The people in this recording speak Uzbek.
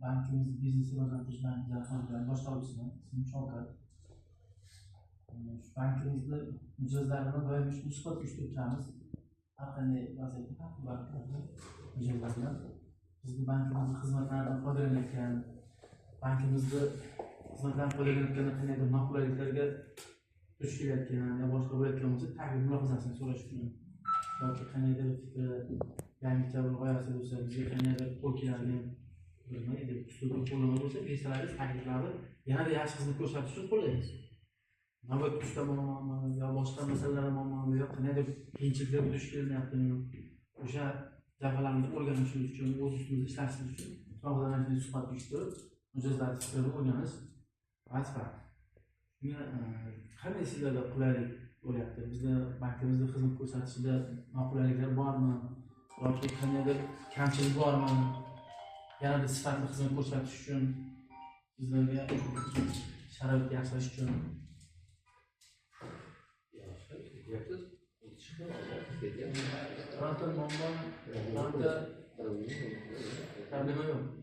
Bankimiz biznesi rivojlantirish bankidan foydalan boshqaruvchiman. İsmim Shavkat. Shu bankimizni mijozlarini doimiy suhbat uyushtiramiz. Har qanday vaziyatda favqulodda mijozlar bilan biz bu bankimizni xizmatlaridan foydalanayotgan, bankimizni xizmatlaridan foydalanayotganda qandaydir noqulayliklarga duch kelayotgan yo boshqa bo'layotgan bo'lsa, taklif mulohazasini so'rash uchun yoki qandaydir fikr, yangicha bir g'oyasi bo'lsa, bizga qandaydir qo'l keladigan nima edi, uslubni qo'llanma bo'lsa, beriladigan takliflarni yanada yaxshi xizmat ko'rsatish uchun qo'llaymiz. Navbat kutishda muammomi yo boshqa masalalar muammomi yo qandaydir qiyinchiliklarga duch kelinyaptimi, o'sha jabhalarni o'rganish uchun, o'z ustimizda ishlashimiz uchun to'g'ridan suhbat uyushtirib, mijozlarning fikrini o'rganish vazifa. Qanday sizlarda qulaylik bo'lyapti? Bizni bankimizda xizmat ko'rsatishda noqulayliklar bormi? Yoki qandaydir kamchilik bormi? Yanada sifatli xizmat ko'rsatish uchun bizlarga sharoit yaxshilash uchun birorta muammo, birorta problema yo'q.